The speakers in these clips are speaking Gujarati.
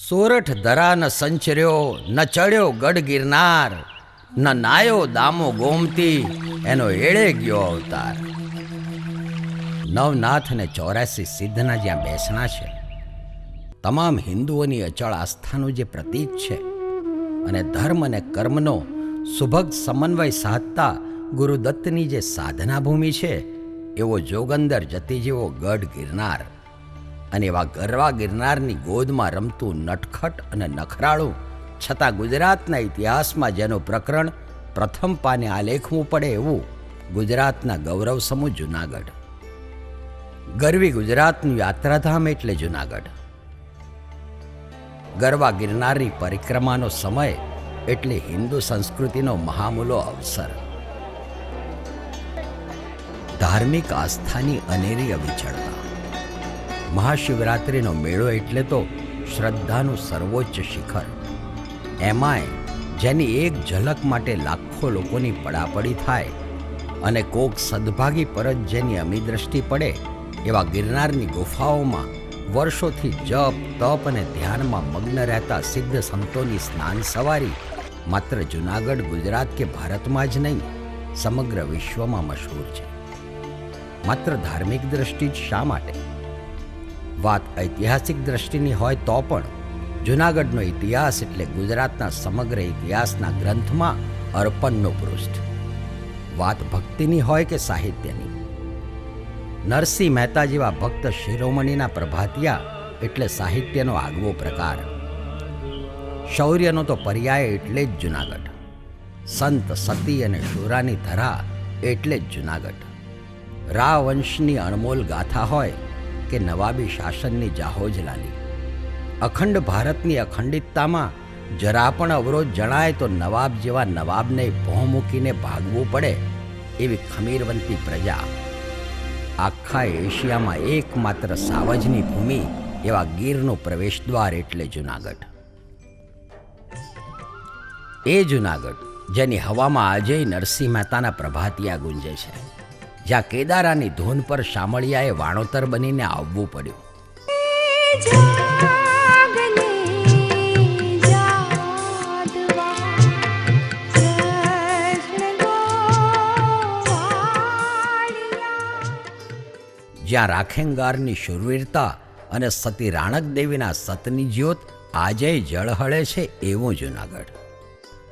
સોરઠ ધરા ન સંચર્યો, ન ચડ્યો ગઢ ગિરનાર, ન નાયો દામો ગોમતી, એનો એળે ગયો અવતાર. નવનાથ અને 84 સિદ્ધના જ્યાં બેસણા છે, તમામ હિન્દુઓની અચળ આસ્થાનું જે પ્રતીક છે અને ધર્મ અને કર્મનો સુભગ સમન્વય સાધતા ગુરુદત્તની જે સાધના ભૂમિ છે, એવો જોગંદર જતી જેવો ગઢ ગિરનાર અને એવા ગરવા ગિરનારની ગોદમાં રમતું નટખટ અને નખરાળું છતાં ગુજરાતના ઇતિહાસમાં જેનું પ્રકરણ પ્રથમ પાને આલેખવું પડે એવું ગુજરાતના ગૌરવ સમૂહ જૂનાગઢ. ગરવી ગુજરાતનું યાત્રાધામ એટલે જૂનાગઢ. ગરવા ગિરનારની પરિક્રમાનો સમય એટલે હિન્દુ સંસ્કૃતિનો મહામૂલો અવસર. ધાર્મિક આસ્થાની અનેરી અવિચળતા. મહાશિવરાત્રિનો મેળો એટલે તો શ્રદ્ધાનું સર્વોચ્ચ શિખર. એમાંય જેની એક ઝલક માટે લાખો લોકોની પડાપડી થાય અને કોક સદભાગી પરત જેની અમી દ્રષ્ટિ પડે એવા ગિરનારની ગુફાઓમાં વર્ષોથી જપ તપ અને ધ્યાનમાં મગ્ન રહેતા સિદ્ધ સંતોની સ્નાન સવારી માત્ર જૂનાગઢ ગુજરાત કે ભારતમાં જ નહીં, સમગ્ર વિશ્વમાં મશહૂર છે. માત્ર ધાર્મિક દ્રષ્ટિ જ શા માટે? વાત ઐતિહાસિક દ્રષ્ટિની હોય તો પણ જૂનાગઢનો ઇતિહાસ એટલે ગુજરાતના સમગ્ર ઇતિહાસના ગ્રંથમાં અર્પણનો પૃષ્ઠ. વાત ભક્તિની હોય કે સાહિત્યની, નરસિંહ મહેતા જેવા ભક્ત શિરોમણીના પ્રભાતિયા એટલે સાહિત્યનો આગવો પ્રકાર. શૌર્યનો તો પર્યાય એટલે જ જૂનાગઢ. સંત સતી અને શૂરાની ધરા એટલે જ જૂનાગઢ. રા વંશની અણમોલ ગાથા હોય કે નવાબી શાસનની જાહોજલાલી, અખંડ ભારતની અખંડિતતામાં જરા પણ અવરોધ જણાય તો નવાબ જેવા નવાબને ભોં મૂકીને ભાગવું પડે એવી ખમીરવંતી પ્રજા. આખા એશિયામાં એકમાત્ર સાવજની ભૂમિ એવા ગીરનું પ્રવેશદ્વાર એટલે જૂનાગઢ. એ જૂનાગઢ જેની હવામાં આજેય નરસિંહ મહેતાના પ્રભાતિયા ગુંજે છે, જ્યાં કેદારાની ધૂન પર શામળિયાએ વાણોતર બનીને આવવું પડ્યું. જ્યાં રાખેંગારની શૂરવીરતા અને સતી રાણક દેવીના સતની જ્યોત આજેય જળહળે છે એવું જૂનાગઢ.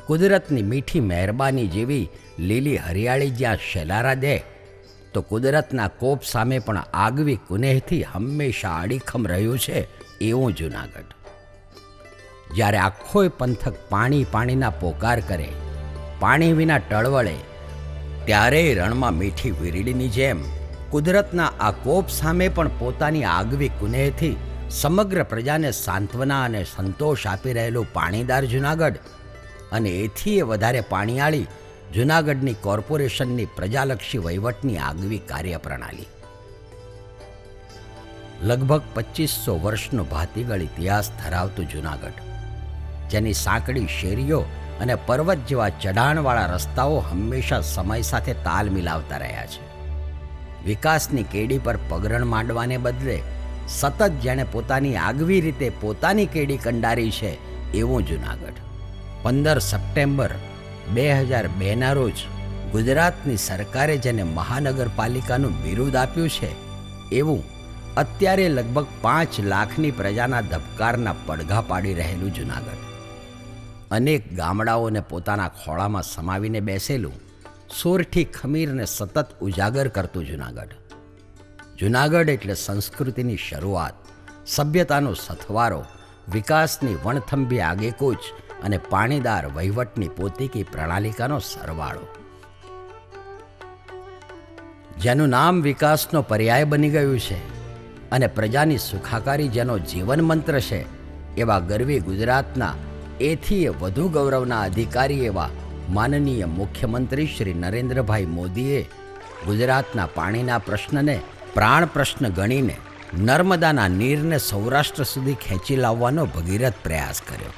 કુદરતની મીઠી મહેરબાની જેવી લીલી હરિયાળી જ્યાં શેલારા દે, તો કુદરતના કોપ સામે પણ આગવી કુનેહથી હંમેશા અડીખમ રહ્યું છે એવું જૂનાગઢ. જ્યારે આખોય પંથક પાણી પાણીના પોકાર કરે, પાણી વિના ટળવળે, ત્યારે રણમાં મીઠી વીરડીની જેમ કુદરતના આ કોપ સામે પણ પોતાની આગવી કુનેહથી સમગ્ર પ્રજાને સાંત્વના અને સંતોષ આપી રહેલું પાણીદાર જૂનાગઢ અને એથીય વધારે પાણીયાળી જૂનાગઢની કોર્પોરેશનની પ્રજાલક્ષી વહીવટની આગવી કાર્યપ્રણાલી. લગભગ 2500 વર્ષનો ભાતીગળ ઇતિહાસ ધરાવતું જૂનાગઢ, જેની સાંકડી શેરીઓ અને પર્વત જેવા ચઢાણવાળા રસ્તાઓ હંમેશા સમય સાથે તાલ મિલાવતા રહ્યા છે. વિકાસની કેડી પર પગરણ માંડવાને બદલે સતત જેણે પોતાની આગવી રીતે પોતાની કેડી કંડારી છે એવું જૂનાગઢ. 15 સપ્ટેમ્બર 2002ના રોજ ગુજરાતની સરકારે જેને મહાનગરપાલિકાનું બિરુદ આપ્યું છે એવું અત્યારે લગભગ 5 લાખની પ્રજાના ધબકારના પડઘા પાડી રહેલું જૂનાગઢ. અનેક ગામડાઓને પોતાના ખોળામાં સમાવીને બેસેલું સોરઠી ખમીરને સતત ઉજાગર કરતું જૂનાગઢ. જૂનાગઢ એટલે સંસ્કૃતિની શરૂઆત, સભ્યતાનો સથવારો, વિકાસની વણથંભી આગેકૂચ અને પાણીદાર વહીવટની પોતીકી પ્રણાલિકાનો સરવાળો. જેનું નામ વિકાસનો પર્યાય બની ગયું છે અને પ્રજાની સુખાકારી જેનો જીવન મંત્ર છે, એવા ગરવી ગુજરાતના એથીય વધુ ગૌરવના અધિકારી એવા માનનીય મુખ્યમંત્રી શ્રી નરેન્દ્રભાઈ મોદીએ ગુજરાતના પાણીના પ્રશ્નને પ્રાણ પ્રશ્ન ગણીને નર્મદાના નીરને સૌરાષ્ટ્ર સુધી ખેંચી લાવવાનો ભગીરથ પ્રયાસ કર્યો.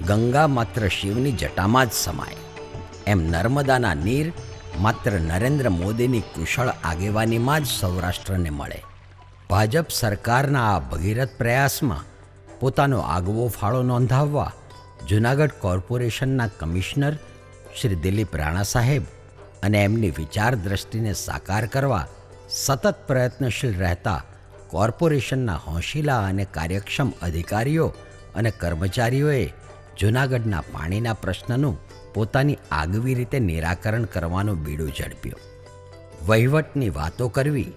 ગંગા માત્ર શિવની જટામાં જ સમાય, એમ નર્મદાના નીર માત્ર નરેન્દ્ર મોદીની કુશળ આગેવાનીમાં જ સૌરાષ્ટ્રને મળે. ભાજપ સરકારના આ ભગીરથ પ્રયાસમાં પોતાનો આગવો ફાળો નોંધાવવા જૂનાગઢ કોર્પોરેશનના કમિશનર શ્રી દિલીપ રાણા સાહેબ અને એમની વિચાર દ્રષ્ટિને સાકાર કરવા સતત પ્રયત્નશીલ રહેતા કોર્પોરેશનના હોંશિલા અને કાર્યક્ષમ અધિકારીઓ અને કર્મચારીઓએ જૂનાગઢના પાણીના પ્રશ્નનું પોતાની આગવી રીતે નિરાકરણ કરવાનું બીડું ઝડપ્યું. વહીવટની વાતો કરવી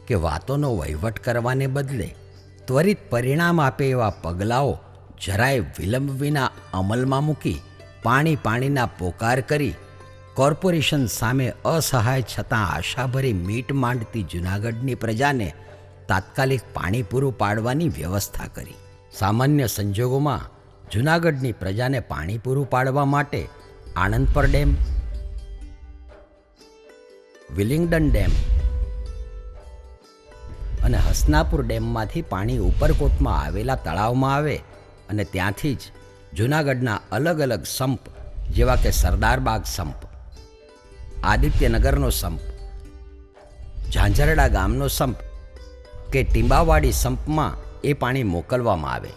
કે વાતોનો વહીવટ કરવાને બદલે ત્વરિત પરિણામ આપે એવા પગલાઓ જરાય વિલંબ વિના અમલમાં મૂકી પાણીના પોકાર કરી કોર્પોરેશન સામે અસહાય છતાં આશાભરી મીટ માંડતી જૂનાગઢની પ્રજાને તાત્કાલિક પાણી પૂરું પાડવાની વ્યવસ્થા કરી. સામાન્ય સંજોગોમાં જૂનાગઢની પ્રજાને પાણી પૂરું પાડવા માટે આણંદપર ડેમ, વિલિંગડન ડેમ અને હસનાપુર ડેમમાંથી પાણી ઉપરકોટમાં આવેલા તળાવમાં આવે અને ત્યાંથી જ જૂનાગઢના અલગ અલગ સંપ જેવા કે સરદારબાગ સંપ, આદિત્યનગરનો સંપ, ઝાંઝરડા ગામનો સંપ કે ટીંબાવાડી સંપમાં એ પાણી મોકલવામાં આવે,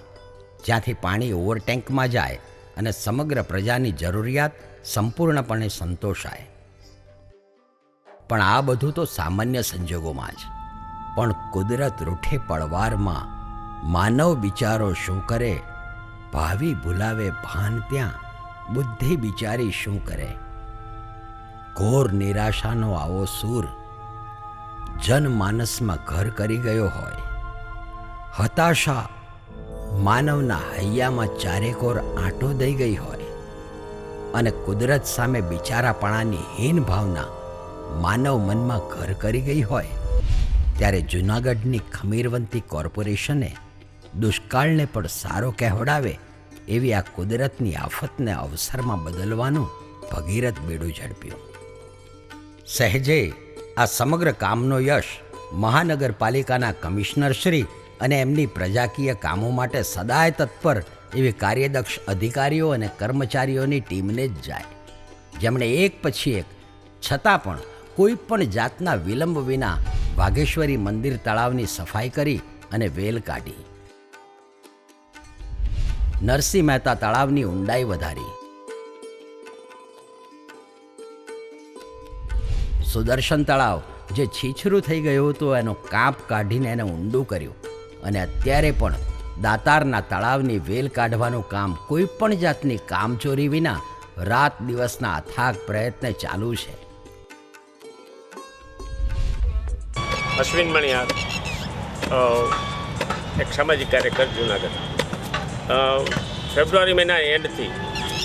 જ્યાંથી પાણી ઓવરટેન્કમાં જાય અને સમગ્ર પ્રજાની જરૂરિયાત સંપૂર્ણપણે સંતોષાય. પણ આ બધું તો સામાન્ય સંજોગોમાં જ. પણ કુદરત રૂઠે પડવારમાં માનવ બિચારો શું કરે? ભાવિ ભૂલાવે ભાન ત્યાં બુદ્ધિ બિચારી શું કરે? ઘોર નિરાશાનો આવો સૂર જનમાનસમાં ઘર કરી ગયો હોય, હતાશા માનવના હૈયામાં ચારેકોર આંટો દઈ ગઈ હોય અને કુદરત સામે બિચારાપણાની હીન ભાવના માનવ મનમાં ઘર કરી ગઈ હોય, ત્યારે જૂનાગઢની ખમીરવંતી કોર્પોરેશને દુષ્કાળને પણ સારો કહેવડાવે એવી આ કુદરતની આફતને અવસરમાં બદલવાનું ભગીરથ બેડું ઝડપ્યું. સહેજે આ સમગ્ર કામનો યશ મહાનગરપાલિકાના કમિશનરશ્રી અને એમની પ્રજાકીય કામો માટે સદાય તત્પર એવી કાર્યદક્ષ અધિકારીઓ અને કર્મચારીઓની ટીમને જ જાય, જેમણે એક પછી એક છતાં પણ કોઈ પણ જાતના વિલંબ વિના વાઘેશ્વરી મંદિર તળાવની સફાઈ કરી અને વેલ કાઢી, નરસિંહ મહેતા તળાવની ઊંડાઈ વધારી, સુદર્શન તળાવ જે છીછરું થઈ ગયું હતું એનો કાપ કાઢીને એને ઊંડું કર્યું અને અત્યારે પણ દાતારના તળાવની વેલ કાઢવાનું કામ કોઈ પણ જાતની કામચોરી વિના રાત દિવસના અથાગ પ્રયત્ન ચાલુ છે. અશ્વિન મણિયાર, એક સામાજિક કાર્યકર જૂનાગઢ. ફેબ્રુઆરી મહિના એન્ડથી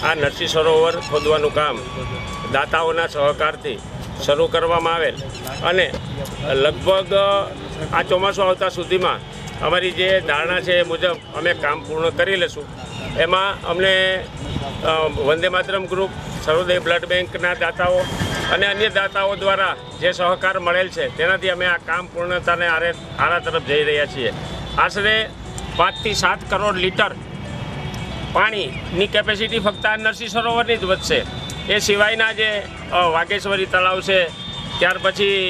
આ નરસિંહ સરોવર ખોદવાનું કામ દાતાઓના સહકારથી શરૂ કરવામાં આવેલ અને લગભગ આ ચોમાસું આવતા સુધીમાં અમારી જે ધારણા છે એ મુજબ અમે કામ પૂર્ણ કરી લઈશું. એમાં અમને વંદે માતરમ ગ્રુપ, સર્વોદય બ્લડ બેંકના દાતાઓ અને અન્ય દાતાઓ દ્વારા જે સહકાર મળેલ છે તેનાથી અમે આ કામ પૂર્ણતાને આરા તરફ જઈ રહ્યા છીએ. આશરે 5 થી 7 કરોડ લીટર પાણીની કેપેસિટી ફક્ત આ નરસિંહ સરોવરની જ વધશે. એ સિવાયના જે વાઘેશ્વરી તળાવ છે, ત્યાર પછી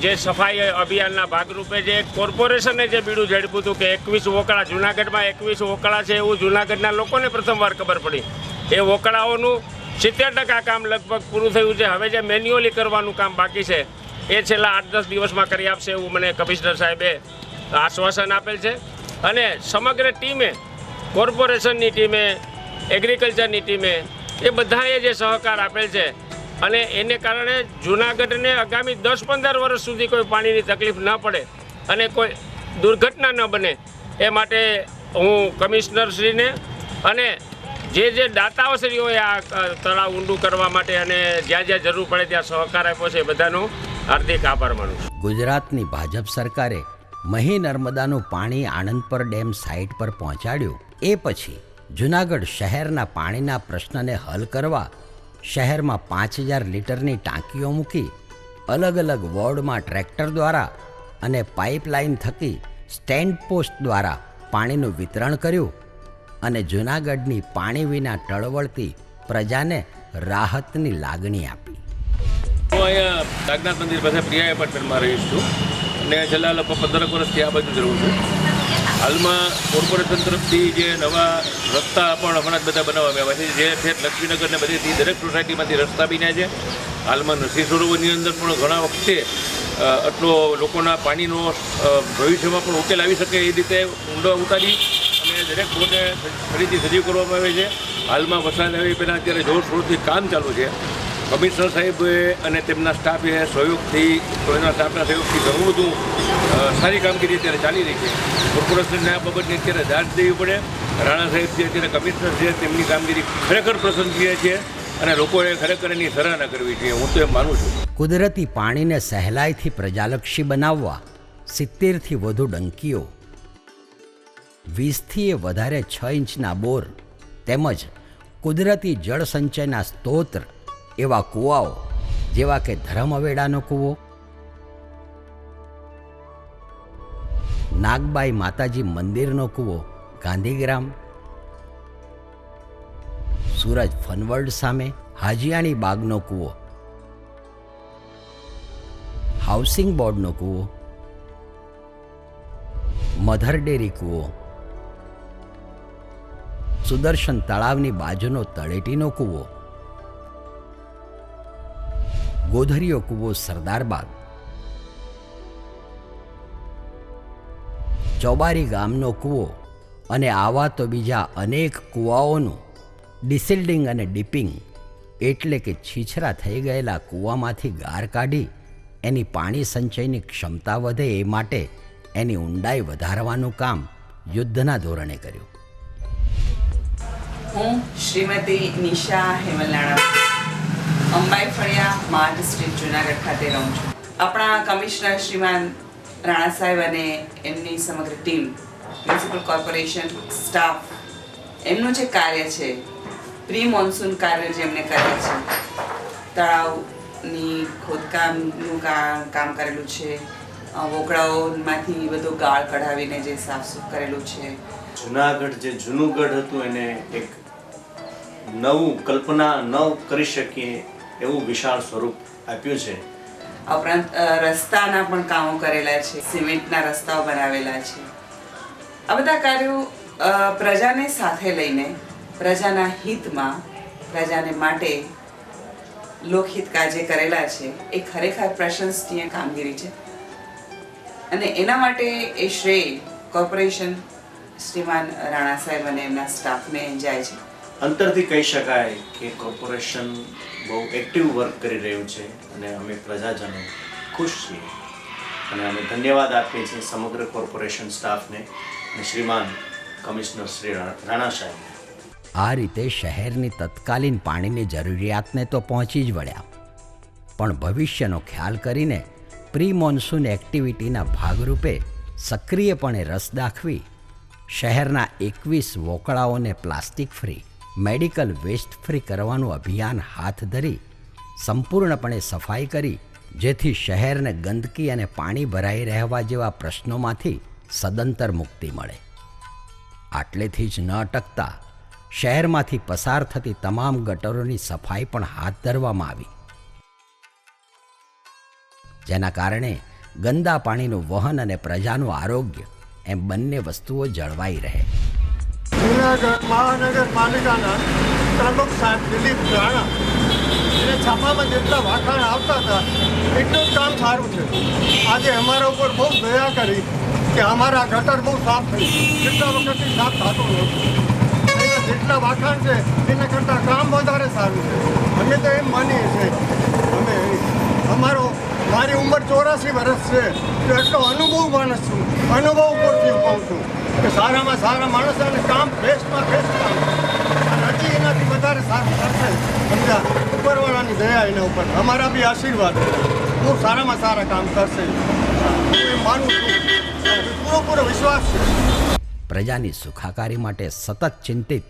જે સફાઈ અભિયાનના ભાગરૂપે જે કોર્પોરેશને જે બીડું ઝડપ્યું હતું કે 21 વોકળા, જૂનાગઢમાં 21 વોકળા છે એવું જૂનાગઢના લોકોને પ્રથમવાર ખબર પડી. એ વોકળાઓનું 70% કામ લગભગ પૂરું થયું છે. હવે જે મેન્યુઅલી કરવાનું કામ બાકી છે એ છેલ્લા 8-10 દિવસમાં કરી આપશે એવું મને કમિશનર સાહેબે આશ્વાસન આપેલ છે. અને સમગ્ર ટીમે, કોર્પોરેશનની ટીમે, એગ્રીકલ્ચરની ટીમે, એ બધાએ જે સહકાર આપેલ છે અને એને કારણે જૂનાગઢને આગામી 10-15 વર્ષ સુધી કોઈ પાણીની તકલીફ ન પડે અને કોઈ દુર્ઘટના ન બને એ માટે હું કમિશનરશ્રીને અને જે દાતાઓશ્રીઓએ આ તળાવ ઊંડું કરવા માટે અને જ્યાં જરૂર પડે ત્યાં સહકાર આપ્યો છે એ બધાનો હાર્દિક આભાર માનું છું. ગુજરાતની ભાજપ સરકારે મહી નર્મદાનું પાણી આણંદપર ડેમ સાઇટ પર પહોંચાડ્યું. એ પછી જૂનાગઢ શહેરના પાણીના પ્રશ્નને હલ કરવા શહેરમાં 5000 લીટરની ટાંકીઓ મૂકી અલગ અલગ વોર્ડમાં ટ્રેક્ટર દ્વારા અને પાઇપલાઇન થકી સ્ટેન્ડ પોસ્ટ દ્વારા પાણીનું વિતરણ કર્યું અને જૂનાગઢની પાણી વિના ટળવળતી પ્રજાને રાહતની લાગણી આપી. હું અહીંયા નાગનાથ મંદિર પાસે પ્રિયા એપાર્ટમેન્ટમાં રહીશ છું અને છેલ્લા લગભગ 15 વર્ષથી આ બાજુ જ રહું છું. હાલમાં કોર્પોરેશન તરફથી જે નવા રસ્તા પણ હમણાં જ બધા બનાવવામાં આવ્યા છે, જે ઠેઠ લક્ષ્મીનગર ને બધીથી દરેક સોસાયટીમાંથી રસ્તા બન્યા છે. હાલમાં નરસિંહ સરોવરની અંદર પણ ઘણા વખતે આટલો લોકોના પાણીનો ભવિષ્યમાં પણ ઉકેલ આવી શકે એ રીતે ઊંડો ઉતારી અને દરેક બોરને ફરીથી સજીવ કરવામાં આવે છે. હાલમાં વરસાદ આવે પહેલાં અત્યારે જોરશોરથી કામ ચાલુ છે. કમિશનર સાહેબ અને તેમના સ્ટાફે સહયોગથી એના સ્ટાફના સહયોગથી ઘણું બધું સારી કામગીરી અત્યારે ચાલી રહી છે. કોર્પોરેશનને આ બાબતની અત્યારે દાદ દેવી પડે. રાણા સાહેબ જે અત્યારે કમિશનર છે તેમની કામગીરી ખરેખર પ્રશંસનીય છે અને લોકોએ ખરેખર એની સરાહના કરવી જોઈએ. હું તો એમ માનું છું. કુદરતી પાણીને સહેલાઈથી પ્રજાલક્ષી બનાવવા 70થી વધુ ડંકીઓ, 20થી વધારે 6 ઇંચના બોર તેમજ કુદરતી જળ સંચયના સ્ત્રોત એવા કૂવાઓ જેવા કે ધરમવેડાનો કૂવો, નાગબાઈ માતાજી મંદિરનો કૂવો ગાંધીગ્રામ, સૂરજ ફનવર્લ્ડ સામે હાજીયાણી બાગનો કૂવો, હાઉસિંગ બોર્ડનો કૂવો, મધર ડેરી કૂવો, સુદર્શન તળાવની બાજુનો તળેટીનો કૂવો, ગોધરીયો કૂવો સરદારબાગ, ચોબારી ગામનો કૂવો અને આવા તો બીજા અનેક કૂવાઓનું ડિસિલ્ડિંગ અને ડીપિંગ એટલે કે છીછરા થઈ ગયેલા કૂવામાંથી ગાર કાઢી એની પાણી સંચયની ક્ષમતા વધે એ માટે એની ઊંડાઈ વધારવાનું કામ યુદ્ધના ધોરણે કર્યું. હું શ્રીમતી નિશા હેમલનાણા અંબાઈ ફળિયા માર્ગ સ્ટ્રીટ જુનાગઢ ખાતે રહું છું. આપણા કમિશનર શ્રીમાન રાણા સાહેબ અને એમની સમગ્ર ટીમ, મ્યુનિસિપલ કોર્પોરેશન સ્ટાફ, એમનું જે કાર્ય છે, પ્રી મોન્સૂન કાર્ય જે એમણે કર્યા છે, તળાવની ખોદકામનું કામ કરેલું છે, વોકળાઓમાંથી બધો ગાળ કઢાવીને જે સાફસૂફ કરેલું છે. જુનાગઢ જે જૂનું ગઢ હતું એને એક નવું કલ્પના ન કરી શકીએ એવું વિશાળ સ્વરૂપ આપ્યું છે. ઉપરાંત રસ્તાના પણ કામો કરેલા છે, સિમેન્ટના રસ્તાઓ બનાવેલા છે. આ બધા કાર્યો પ્રજાને સાથે લઈને, પ્રજાના હિતમાં, પ્રજાને માટે લોકહિત કાર્ય કરેલા છે. એ ખરેખર પ્રશંસનીય કામગીરી છે અને એના માટે એ શ્રેય કોર્પોરેશન શ્રીમાન રાણા સાહેબ અને એમના સ્ટાફને જાય છે. અંતરથી કહી શકાય કે કોર્પોરેશન બહુ એક્ટિવ વર્ક કરી રહ્યું છે અને અમે પ્રજાજનો ખુશ છીએ અને અમે ધન્યવાદ આપીએ છીએ સમગ્ર કોર્પોરેશન સ્ટાફને અને શ્રીમાન કમિશનર શ્રી રાણા સાહેબ. આ રીતે શહેરની તત્કાલીન પાણીની જરૂરિયાતને તો પહોંચી જ વળ્યા, પણ ભવિષ્યનો ખ્યાલ કરીને પ્રી મોન્સૂન એક્ટિવિટીના ભાગરૂપે સક્રિયપણે રસ દાખવી શહેરના 21 વોકળાઓને plastic free, medical waste free કરવાનું અભિયાન હાથ ધરી સંપૂર્ણપણે સફાઈ કરી, જેથી શહેરને ગંદકી અને પાણી ભરાઈ રહેવા જેવા પ્રશ્નોમાંથી સદંતર મુક્તિ મળે. આટલેથી જ ન અટકતા શહેરમાંથી પસાર થતી તમામ ગટરોની સફાઈ પણ હાથ ધરવામાં આવી, જેના કારણે ગંદા પાણીનું વહન અને પ્રજાનું આરોગ્ય એમ બંને વસ્તુઓ જળવાઈ રહે. જૂનાગઢ મહાનગરપાલિકાના પ્રમુખ સાહેબ દિલીપ રાણા એને છાપામાં જેટલા વાખાણ આવતા હતા એટલું જ કામ સારું છે. આજે અમારા ઉપર બહુ દયા કરી કે અમારા ગટર બહુ સાફ થઈ, કેટલા વખતથી સાફ થતું નહોતું. એના જેટલા વાખાણ છે એના કરતાં કામ વધારે સારું છે. અમે તો એમ માનીએ છીએ, મારી ઉંમર 84 વર્ષ છે તો એટલો અનુભવ માણસ છું, અનુભવ ઉપરથી કહું છું કે સારામાં સારા માણસ અને કામ બેસ્ટમાં બેસ્ટ કામ અને હજી એનાથી વધારે સારું કરશે. સમજા ઉપરવાળાની દયા એના ઉપર, અમારા બી આશીર્વાદ, હું સારામાં સારા કામ કરશે હું એમ માનું છું, પૂરો વિશ્વાસ છે. પ્રજાની સુખાકારી માટે સતત ચિંતિત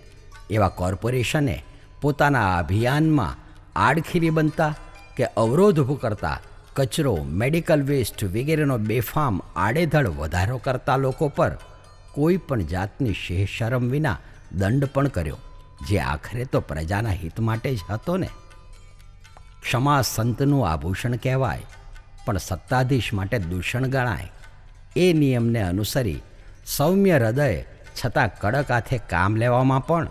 એવા કોર્પોરેશને પોતાના અભિયાનમાં આડખીરી બનતા કે અવરોધ ઊભું કરતા કચરો, મેડિકલ વેસ્ટ વગેરેનો બેફામ આડેધડ વધારો કરતા લોકો પર કોઈ પણ જાતની શરમ વિના દંડ પણ કર્યો, જે આખરે તો પ્રજાના હિત માટે જ હતો ને. ક્ષમા સંતનું આભૂષણ કહેવાય, પણ સત્તાધીશ માટે દૂષણ ગણાય એ નિયમને અનુસરી સૌમ્ય હૃદય છતાં કડક હાથે કામ લેવામાં પણ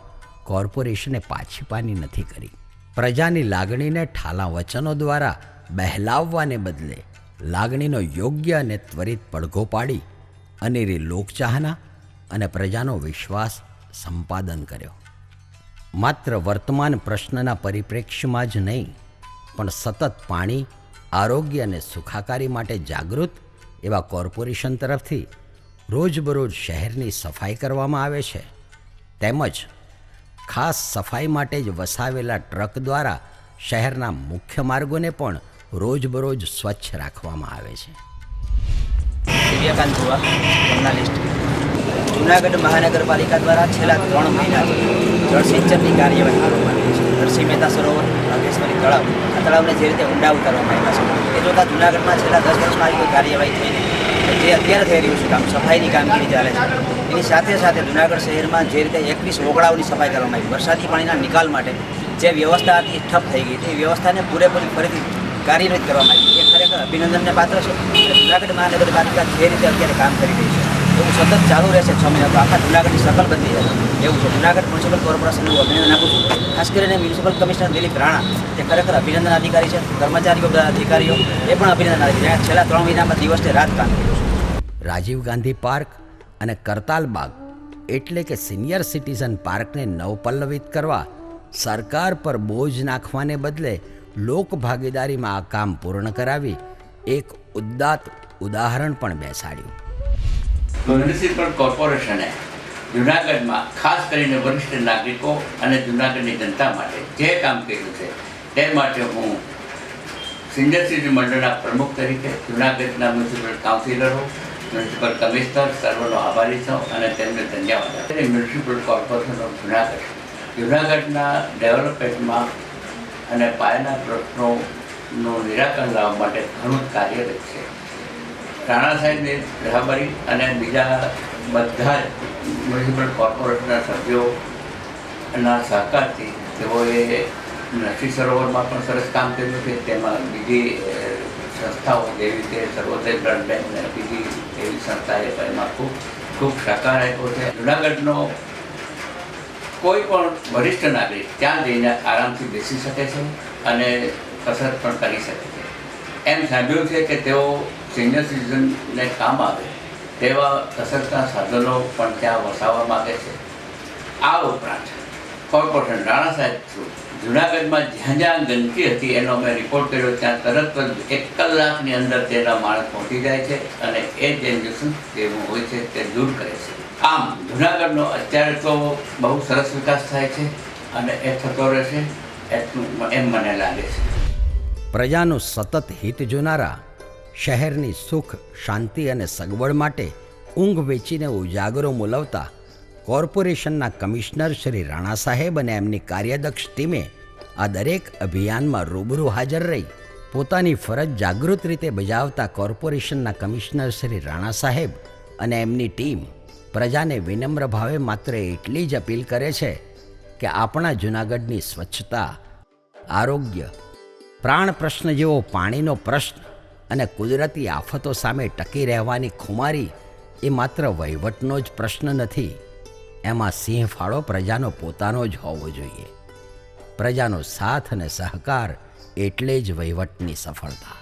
કોર્પોરેશને પાછીપાની નથી કરી. પ્રજાની લાગણીને ઠાલા વચનો દ્વારા બહેલાવવાને બદલે લાગણીનો યોગ્ય અને ત્વરિત પડઘો પાડી અનેરી લોકચાહના અને પ્રજાનો વિશ્વાસ સંપાદન કર્યો. માત્ર વર્તમાન પ્રશ્નના પરિપ્રેક્ષ્યમાં જ નહીં, પણ સતત પાણી, આરોગ્ય અને સુખાકારી માટે જાગૃત એવા કોર્પોરેશન તરફથી રોજબરોજ શહેરની સફાઈ કરવામાં આવે છે. તેમજ ખાસ સફાઈ માટે જ વસાવેલા ટ્રક દ્વારા શહેરના મુખ્ય માર્ગોને પણ રોજબરોજ સ્વચ્છ રાખવામાં આવે છે. સૂર્યકાંત ગોવા, જર્નાલિસ્ટ. જૂનાગઢ મહાનગરપાલિકા દ્વારા છેલ્લા 3 મહિનાથી જળસિંચનની કાર્યવાહી કરવામાં આવી છે. નરસિંહ મહેતા સરોવર, નાગેશ્વરી તળાવ, આ તળાવને જે રીતે ઊંડા ઉતારવામાં આવ્યા છે એ જોતાં જૂનાગઢમાં છેલ્લા 10 વર્ષમાં આવી કોઈ કાર્યવાહી થઈ નથી. જે અત્યારે થઈ રહ્યું છે કામ, સફાઈની કામગીરી ચાલે છે. એની સાથે સાથે જૂનાગઢ શહેરમાં જે રીતે 21 ઓગળાઓની સફાઈ કરવામાં આવી, વરસાદી પાણીના નિકાલ માટે જે વ્યવસ્થા હતી ઠપ થઈ ગઈ હતી, એ વ્યવસ્થાને પૂરેપૂરી ફરીથી કાર્યરત કરવામાં આવી. એ ખરેખર અભિનંદનને પાત્ર છે. જૂનાગઢ મહાનગરપાલિકા જે રીતે અત્યારે કામ કરી રહી છે એવું સતત ચાલુ રહેશે 6 મહિના તો આખા જૂનાગઢની શકલ બદલી જાય એવું છે. જૂનાગઢ મ્યુનિસિપલ કોર્પોરેશનનું અભિનંદન આપું છું. ખાસ કરીને મ્યુનિસિપલ કમિશનર દિલીપ રાણા એ ખરેખર અભિનંદન અધિકારી છે. કર્મચારીઓ, બધા અધિકારીઓ એ પણ અભિનંદન અધિકારી છે. છેલ્લા 3 મહિનામાં દિવસને રાત કામ કર્યું છે. રાજીવ ગાંધી પાર્ક અને કરતાલ બાગ એટલે કે સિનિયર સિટીઝન પાર્કને નવપલ્લવિત કરવા સરકાર પર બોજ નાખવાને બદલે લોક ભાગીદારીમાં આ કામ પૂર્ણ કરાવી એક ઉદાત્ત ઉદાહરણ પણ બેસાડ્યું. મ્યુનિસિપલ કોર્પોરેશને જૂનાગઢમાં ખાસ કરીને વરિષ્ઠ નાગરિકો અને જૂનાગઢની જનતા માટે જે કામ કર્યું છે તે માટે હું સિનિયર સિટીઝન મંડળના પ્રમુખ તરીકે જૂનાગઢના મ્યુનિસિપલ કાઉન્સિલરો, મ્યુનિસિપલ કમિશનર સર્વનો આભારી છું અને તેમને ધન્યવાદ આપું. મ્યુનિસિપલ કોર્પોરેશન ઓફ જૂનાગઢના ડેવલપમેન્ટમાં અને પાયાના પ્રશ્નોનું નિરાકરણ લાવવા માટે ઘણું જ કાર્યરત છે. રાણા સાહેબની રહેબરી અને બીજા બધા જ મ્યુનિસિપલ કોર્પોરેશનના સભ્યોના સહકારથી તેઓએ નરસિંહ સરોવરમાં પણ સરસ કામ કર્યું છે. તેમાં બીજી સંસ્થાઓ જેવી કે સર્વોદય બ્લડ બેંક અને બીજી એવી સંસ્થાએ એમાં ખૂબ સહકાર આપ્યો છે. જૂનાગઢનો કોઈ પણ વરિષ્ઠ નાગરિક ત્યાં જઈને આરામથી બેસી શકે છે અને કસરત પણ કરી શકે છે. એમ સાંભળ્યું છે કે તેઓ સિનિયર સિટીઝનને કામ આવે તેવા કસરતના સાધનો પણ ત્યાં વસાવવા માગે છે. આ ઉપરાંત કોર્પોરેશન રાણા સાહેબ થ્રુ જૂનાગઢમાં જ્યાં જ્યાં ગંદકી હતી એનો અમે રિપોર્ટ કર્યો, ત્યાં તરત જ 1 કલાકની અંદર તેના માણસ પહોંચી જાય છે અને એ જે ન્યુસન્સ જેવું હોય છે તે દૂર કરે છે. આમ જૂનાગઢનો અત્યારે તો બહુ સરસ વિકાસ થાય છે અને એ થતો રહેશે એટલું એમ મને લાગે છે. પ્રજાનું સતત હિત જોનારા, શહેરની સુખ, શાંતિ અને સગવડ માટે ઊંઘ વેચીને ઉજાગરો મૂલવતા કોર્પોરેશનના કમિશનર શ્રી રાણા સાહેબ અને એમની કાર્યદક્ષ ટીમે આ દરેક અભિયાનમાં રૂબરૂ હાજર રહી પોતાની ફરજ જાગૃત રીતે બજાવતા કોર્પોરેશનના કમિશનર શ્રી રાણા સાહેબ અને એમની ટીમ પ્રજાને વિનમ્ર ભાવે માત્ર એટલી જ અપીલ કરે છે કે આપણા જૂનાગઢની સ્વચ્છતા, આરોગ્ય, પ્રાણ પ્રશ્ન જેવો પાણીનો પ્રશ્ન અને કુદરતી આફતો સામે ટકી રહેવાની ખુમારી એ માત્ર વહીવટનો જ પ્રશ્ન નથી. એમાં સિંહ ફાળો પ્રજાનો પોતાનો જ હોવો જોઈએ. પ્રજાનો સાથ અને સહકાર એટલે જ વહીવટની સફળતા.